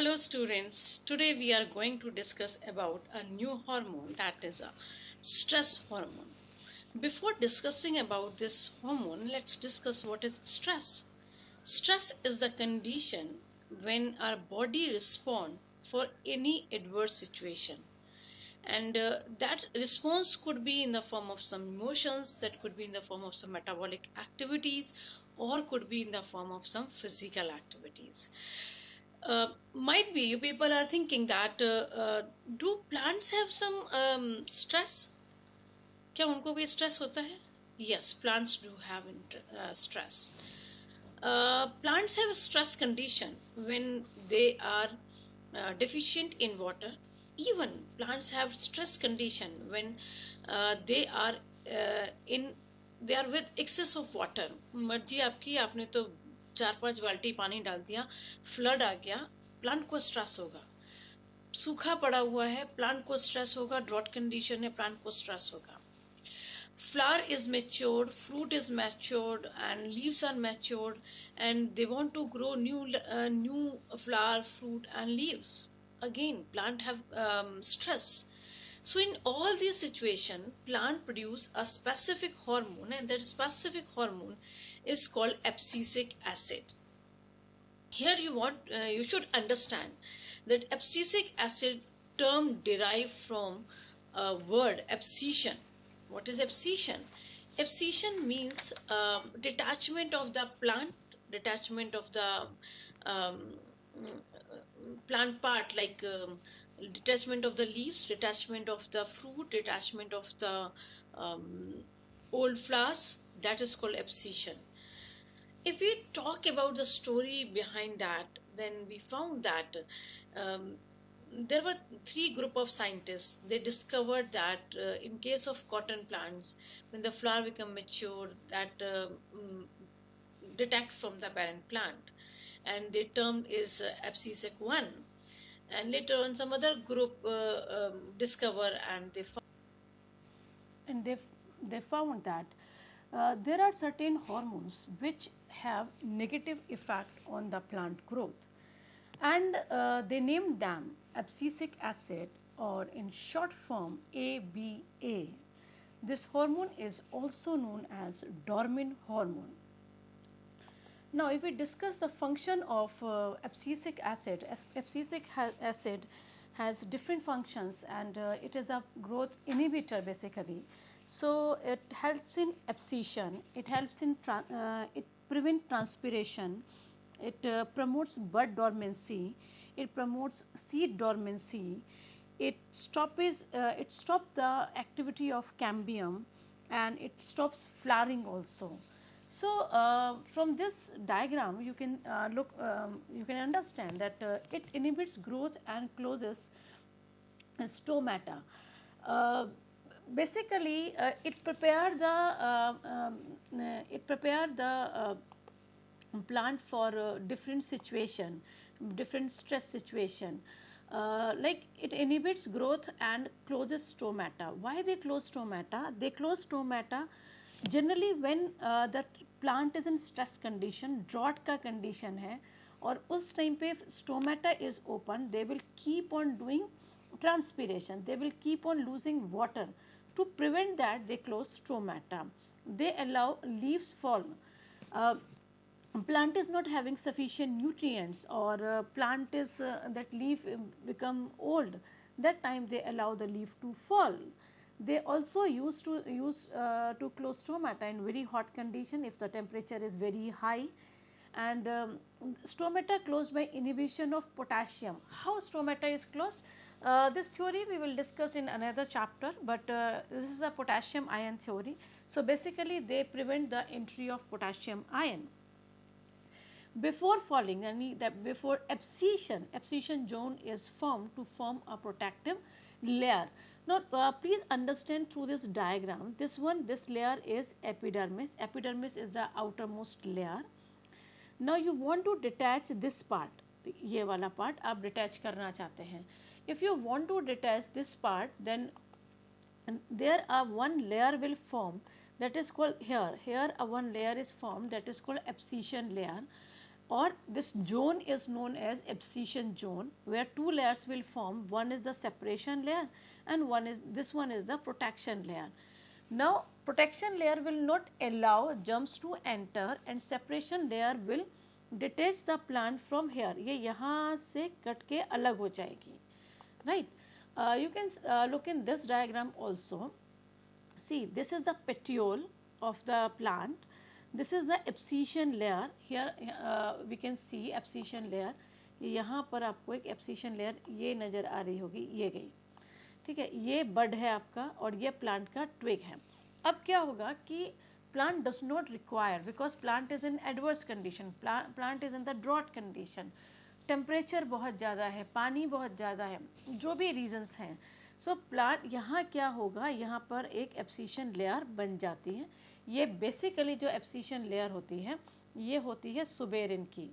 Hello students, today we are going to discuss about a new hormone, that is a stress hormone. Before discussing about this hormone, let's discuss what is stress. Stress is the condition when our body responds for any adverse situation, and that response could be in the form of some emotions, that could be in the form of some metabolic activities, or could be in the form of some physical activities. Might be you people are thinking that do plants have some stress? क्या उनको कोई stress होता है? Yes, plants do have stress. Plants have a stress condition when they are deficient in water. Even plants have stress condition when they are they are with excess of water. मर्जी आपकी, आपने तो 4-5 बाल्टी पानी डाल दिया, फ्लड आ गया, plant को स्ट्रेस होगा. सूखा पड़ा हुआ है, प्लांट को स्ट्रेस होगा. ड्रॉट कंडीशन है, प्लांट को स्ट्रेस होगा. Flower is matured, fruit is matured, and leaves are matured, and they want to grow new flower, fruit, and leaves. Again, plant have stress. So in all these situations, plant produce a specific hormone, and that specific hormone is called abscisic acid. Here you should understand that abscisic acid term derived from a word abscission. What is abscission? Abscission means detachment of the plant, detachment of the plant part, like detachment of the leaves, detachment of the fruit, detachment of the old flowers. That is called abscission. If we talk about the story behind that, then we found that there were 3 group of scientists. They discovered that in case of cotton plants, when the flower become mature, that detect from the parent plant, and their term is abscisic 1. And later on, some other group discover, and they found that there are certain hormones which have negative effect on the plant growth, and they named them abscisic acid, or in short form ABA. This hormone is also known as dormin hormone. Now, if we discuss the function of abscisic acid, acid has different functions, and it is a growth inhibitor basically. So it helps in abscission, it helps in it prevents transpiration, it promotes bud dormancy, it promotes seed dormancy, it stops the activity of cambium, and it stops flowering also. So from this diagram you can you can understand that it inhibits growth and closes stomata. Basically it prepares the plant for different situation, different stress situation. Like it inhibits growth and closes stomata. Why they close stomata? They close stomata generally when the plant is in stress condition, drought का condition है, और उस time पे stomata is open, they will keep on doing transpiration, they will keep on losing water. To prevent that, they close stomata. They allow leaves fall. Plant is not having sufficient nutrients, or plant is that leaf become old, that time they allow the leaf to fall. They also use to close stomata in very hot condition if the temperature is very high. And stomata closed by inhibition of potassium. How stomata is closed? This theory we will discuss in another chapter, but this is a potassium ion theory. So basically they prevent the entry of potassium ion. Before falling, before abscission zone is formed to form a protective layer. Now please understand through this diagram, this layer is epidermis. Epidermis is the outermost layer. Now you want to detach this part, ये वाला part आप detach करना चाहते हैं. If you want to detach this part, then there one layer will form, that is called here a one layer is formed, that is called abscission layer. or this zone is known as abscission zone, where two layers will form. One is the separation layer and this one is the protection layer. Now protection layer will not allow germs to enter and separation layer will detach the plant from here. ये यहाँ से cut के अलग हो जाएगी, right? You can look in this diagram also. See, this is the petiole of the plant. This is the abscission layer. Here we can see abscission layer. यहाँ पर आपको एक abscission layer ये नज़र आ रही होगी, ये गई, ठीक है. ये बड है आपका और ये प्लांट का ट्विग है. अब क्या होगा कि plant does not require, because plant is in adverse condition, plant is in the drought condition, temperature बहुत ज़्यादा है, पानी बहुत ज़्यादा है, जो भी रीजंस हैं. सो प्लांट यहाँ क्या होगा, यहाँ पर एक एब्सिशन लेयर बन जाती है. ये बेसिकली जो एब्सिशन लेयर होती है ये होती है सुबेरिन की.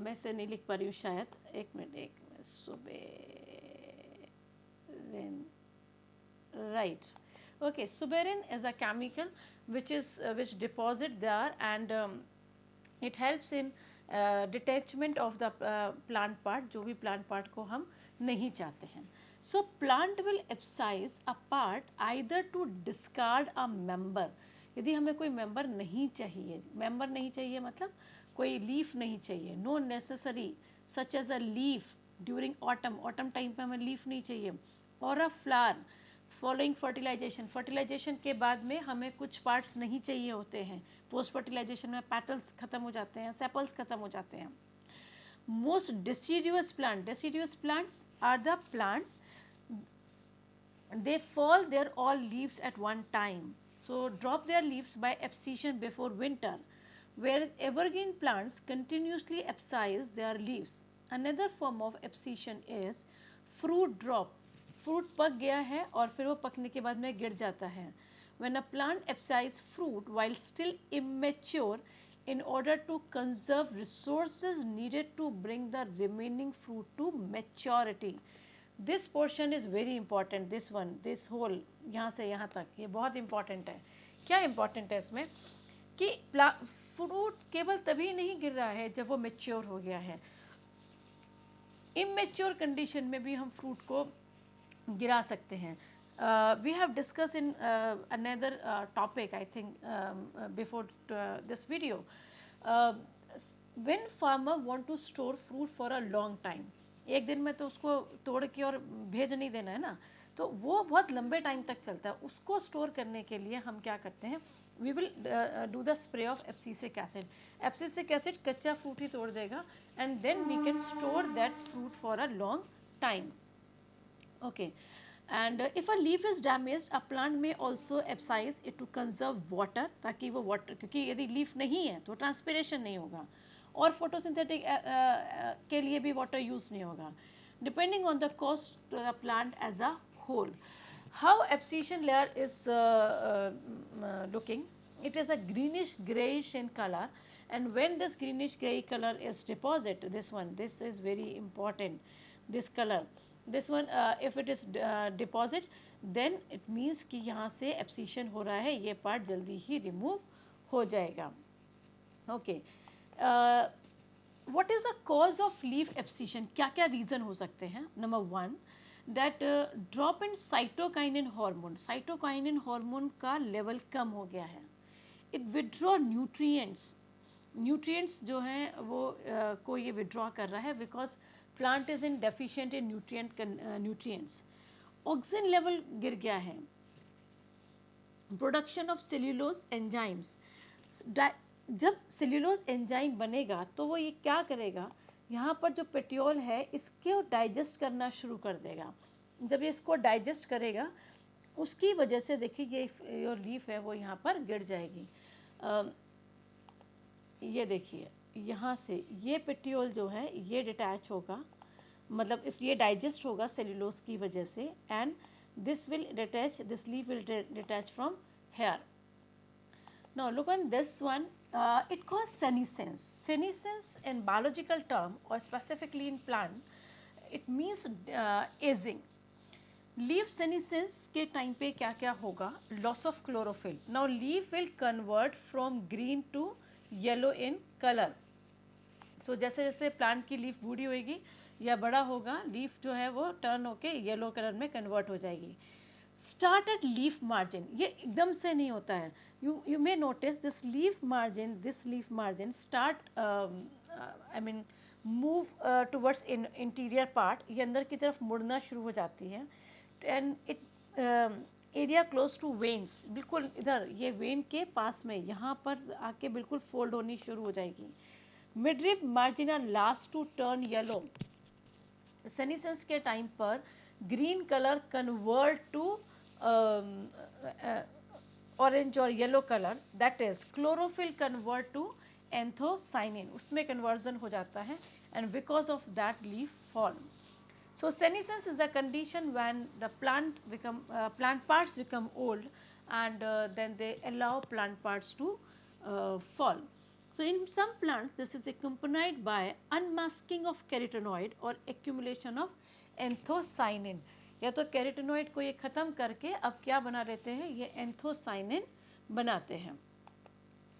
मैं से नहीं लिख पा रही हूँ शायद, एक minute. Suberin, right. Okay, suberin is a chemical which deposit there, and it helps in detachment of the plant part, जो भी plant part को हम नहीं चाहते हैं. So plant will abscise a part either to discard a member. यदि हमें कोई member नहीं चाहिए, member नहीं चाहिए मतलब कोई leaf नहीं चाहिए, no necessary such as a leaf during autumn time पे हमें leaf नहीं चाहिए, or a flower following fertilisation, fertilisation के बाद में हमें कुछ पार्ट्स नहीं चाहिए होते हैं. पोस्ट फर्टिलाइजेशन में पेटल्स खत्म हो जाते हैं, सेपल्स खत्म हो जाते हैं. Most deciduous plants are the plants, they fall their all leaves at one time, so drop their leaves by abscission before winter, whereas evergreen plants continuously abscise their leaves. Another form of abscission is fruit drop. Fruit पक गया है और फिर वो पकने के बाद में गिर जाता है. When a plant abscise fruit while still immature in order to conserve resources needed to bring the remaining fruit to maturity. This portion is very important. This one, this whole यहाँ से यहाँ तक ये बहुत important है. क्या important है इसमें कि फ्रूट केवल तभी नहीं गिर रहा है जब वो मेच्योर हो गया है. इमेच्योर कंडीशन में भी हम फ्रूट को गिरा सकते हैं. We have discussed in another topic, I think, before this video. When farmer want to store fruit for a long time, एक दिन में तो उसको तोड़ के और भेज नहीं देना है ना, तो वो बहुत लंबे टाइम तक चलता है. उसको स्टोर करने के लिए हम क्या करते हैं, we will do the spray of abscisic acid. Abscisic acid कच्चा फ्रूट ही तोड़ देगा, and then we can store that fruit for a long time. Okay, and if a leaf is damaged, a plant may also abscise it to conserve water, ताकि वो water, क्योंकि यदि leaf नहीं है तो transpiration नहीं होगा और photosynthetic के लिए भी water use नहीं होगा. Depending on the cost to the plant as a whole. How abscission layer is looking? It is a greenish grayish in color, and when this greenish gray color is deposited, this is very important, this color. This one, if it is deposit, then it means कि यहाँ से abscission हो रहा है, ये part जल्दी ही remove हो जाएगा. Okay. What is the cause of leaf abscission? क्या क्या reason हो सकते हैं? Number 1, that drop in cytokinin hormone. Cytokinin hormone का level कम हो गया है. It withdraw nutrients. Nutrients जो हैं वो को ये withdraw कर रहा है because plant is in deficient in nutrients. Oxygen level गिर गया है. Production of cellulose enzymes. जब cellulose enzyme बनेगा तो वो ये क्या करेगा, यहाँ पर जो petiole है इसको digest करना शुरू कर देगा. जब ये इसको digest करेगा उसकी वजह से देखिए ये जो लीफ है वो यहाँ पर गिर जाएगी. ये देखिए यहाँ से ये पेटियोल जो है ये डिटैच होगा, मतलब इस ये डाइजेस्ट होगा सेल्यूलोज की वजह से, and this will detach, this leaf will detach from here. Now look on this one, it cause senescence. Senescence in biological term or specifically in plant, it means aging. Leaf senescence के time पे क्या क्या होगा? Loss of chlorophyll. Now leaf will convert from green to yellow in colour. So जैसे जैसे plant की leaf बूढ़ी होगी या बड़ा होगा, लीफ जो है वो टर्न होके येलो कलर में कन्वर्ट हो जाएगी. Start at leaf margin. ये एकदम से नहीं होता है. You may notice this leaf margin start I mean move towards interior part. ये अंदर की तरफ मुड़ना शुरू हो जाती है. And it area close to veins, बिल्कुल इधर ये वेन के पास में यहाँ पर आके बिल्कुल फोल्ड होनी शुरू हो जाएगी. Midrib margin last to turn yellow. Senescence के टाइम पर green colour convert to orange और yellow colour, that is chlorophyll convert to anthocyanin, उसमें कन्वर्जन हो जाता है. And because of that leaf fall. So senescence is the condition when the plant parts become old, and then they allow plant parts to fall. So in some plants this is accompanied by unmasking of carotenoid or accumulation of anthocyanin. या तो carotenoid को ये ख़त्म करके अब क्या बना लेते हैं, ये anthocyanin बनाते हैं.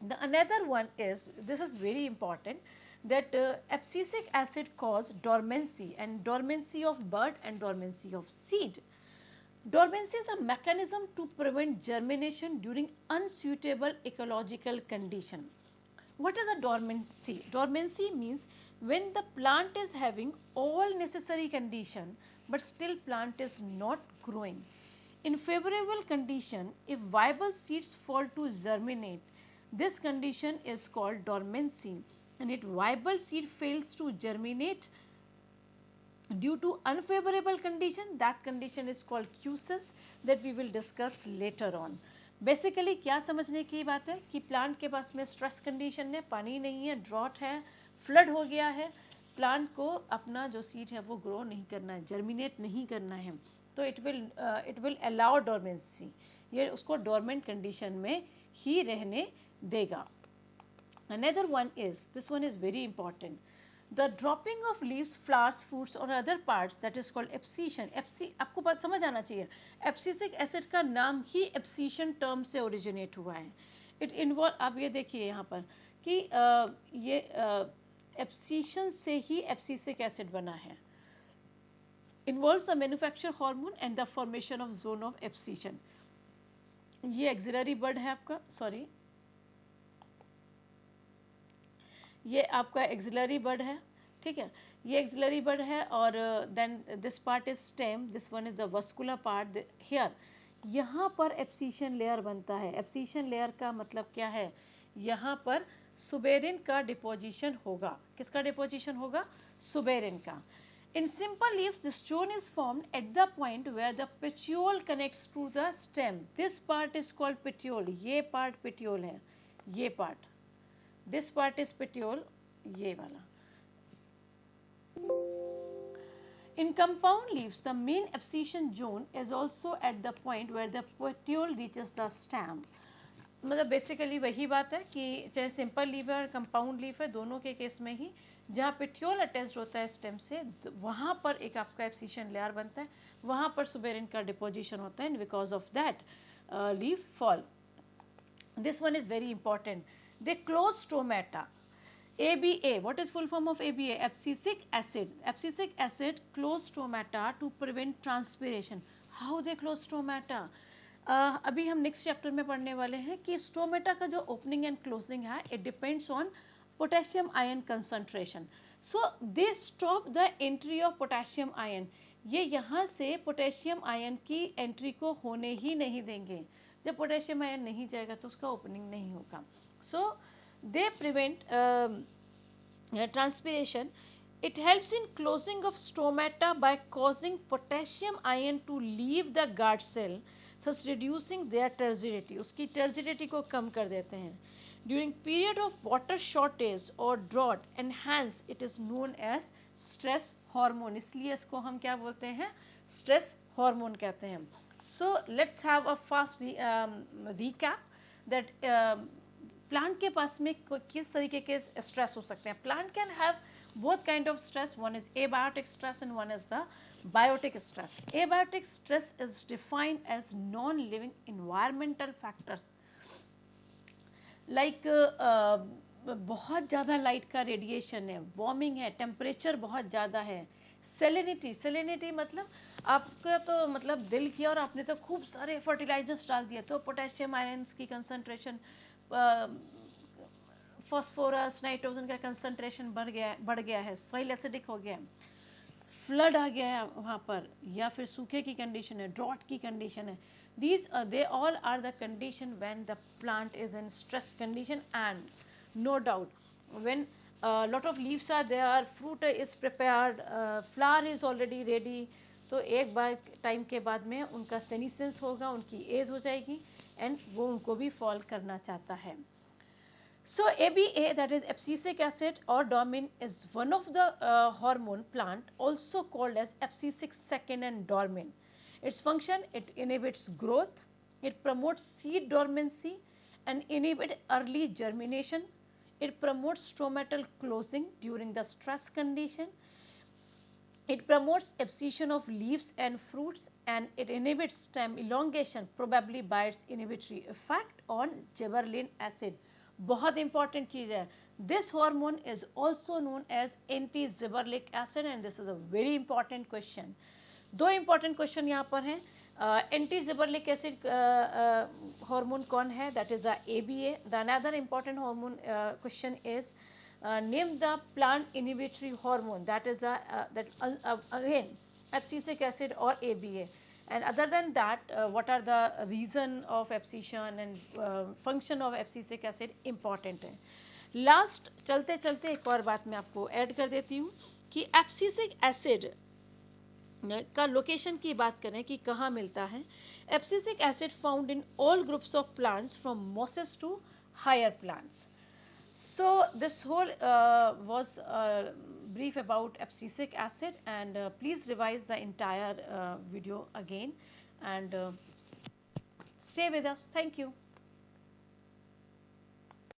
The another one is, this is very important, that abscisic acid cause dormancy, and dormancy of bud and dormancy of seed. Dormancy is a mechanism to prevent germination during unsuitable ecological condition. What is a dormancy? Dormancy means when the plant is having all necessary condition but still plant is not growing. In favorable condition, if viable seeds fall to germinate, this condition is called dormancy. And if viable seed fails to germinate due to unfavorable condition, that condition is called quiescence, that we will discuss later on. Basically क्या समझने की बात है कि plant के पास में stress condition है, पानी नहीं है, ड्रॉट है, फ्लड हो गया है, प्लांट को अपना जो सीड है वो ग्रो नहीं करना है, जर्मिनेट नहीं करना है, तो इट विल अलाउ डोरमेंसी, ये उसको डोरमेंट कंडीशन में ही रहने देगा. Another one is, this one is very important, the dropping of leaves, flowers, fruits or other parts, that is called abscission. आपको बात समझ आना चाहिए, एब्सिसिक एसिड का नाम ही एब्सिशन टर्म से ओरिजिनेट हुआ है. इट इन्वॉल्व, आप ये देखिए यहाँ पर कि ये एब्सिशन से ही एब्सिसिक एसिड बना है. Involves the manufacture hormone and the formation of zone of abscission. ये एक्सिलरी बड है आपका, सॉरी, ये आपका एक्सिलरी बड है, ठीक है, ये एक्सिलरी बड है. और then this part is stem, this one is the vascular part here. यहाँ पर एब्सिशन लेयर बनता है. एब्सिशन लेयर का मतलब क्या है, यहाँ पर सुबेरिन का डिपोजिशन होगा. किसका डिपोजिशन होगा, सुबेरिन का. In simple leaves, the stone is formed at the point where the petiole connects to the stem. This part is called petiole. ये part petiole है, ये part. This part is petiole, ये वाला. In compound leaves, the main abscission zone is also at the point where the petiole reaches the stem. मतलब basically वही बात है कि चाहे सिंपल लीफ है और कंपाउंड लीफ है, दोनों के केस में ही जहाँ पेट्योल अटैच होता है स्टेम से, वहाँ पर एक आपका एब्सिशन लेयर बनता है, वहाँ पर सुबेरिन का डिपोजिशन होता है, and because of that leaf fall. This one is very important. They close stomata. ABA, what is full form of ABA? Abscisic acid. Abscisic acid close stomata to prevent transpiration. How they close stomata? अभी हम next chapter में पढ़ने वाले हैं कि stomata का जो opening and closing है, it depends on potassium ion concentration. So they stop the entry of potassium ion. ये यहाँ से पोटेशियम आयन की एंट्री को होने ही नहीं देंगे. जब पोटेशियम आयन नहीं जाएगा तो उसका ओपनिंग नहीं होगा. सो they prevent transpiration. It helps in closing of stomata by causing potassium ion to leave the guard cell, thus reducing their turgidity. उसकी turgidity को कम कर देते हैं. During period of water shortage or drought, and hence it is known as stress hormone. इसलिए इसको हम क्या बोलते हैं, stress hormone कहते हैं. So let's have a fast recap that plant के पास में किस तरीके के स्ट्रेस हो सकते हैं. Plant can have both kind of stress, one is abiotic stress and one is the biotic stress. Abiotic stress is defined as non-living environmental factors like बहुत ज़्यादा लाइट का रेडिएशन है, वार्मिंग है, टेम्परेचर बहुत ज़्यादा है, सेलिनिटी मतलब आपका तो मतलब दिल किया और आपने तो खूब सारे फर्टिलाइजर्स डाल दिए तो पोटेशियम आयंस की कंसंट्रेशन, फॉस्फोरस, नाइट्रोजन का कंसंट्रेशन बढ़ गया है, सॉइल एसिडिक हो गया है, फ्लड आ गया है वहाँ पर, या फिर सूखे की कंडीशन है, ड्रॉट की कंडीशन है. These they all are the condition when the plant is in stress condition, and no doubt when a lot of leaves are there, fruit is prepared, flower is already ready, तो एक बार time के बाद में उनका senescence होगा, उनकी as हो जाएगी एंड वो उनको भी फॉल करना चाहता है. So ABA, that is abscisic acid or dormin, is one of the hormone plant also called as abscisic second and dormin. Its function, it inhibits growth, it promotes seed dormancy and inhibit early germination, it promotes stomatal closing during the stress condition, it promotes abscission of leaves and fruits, and it inhibits stem elongation probably by its inhibitory effect on gibberellin acid. बहुत important चीज़ है. This hormone is also known as anti gibberellic acid and this is a very important question. दो important question यहाँ पर हैं. Anti gibberellic acid hormone कौन है? That is a ABA. The another important hormone question is name the plant inhibitory hormone, that is again abscisic acid or ABA. And other than that, what are the reason of abscission and function of abscisic acid important है. Last चलते चलते एक और बात मैं आपको add कर देती हूँ कि abscisic acid का लोकेशन की बात करें कि कहाँ मिलता है. abscisic acid found in all groups of plants from mosses to higher plants. So this whole was brief about abscisic acid, and please revise the entire video again and stay with us. Thank you.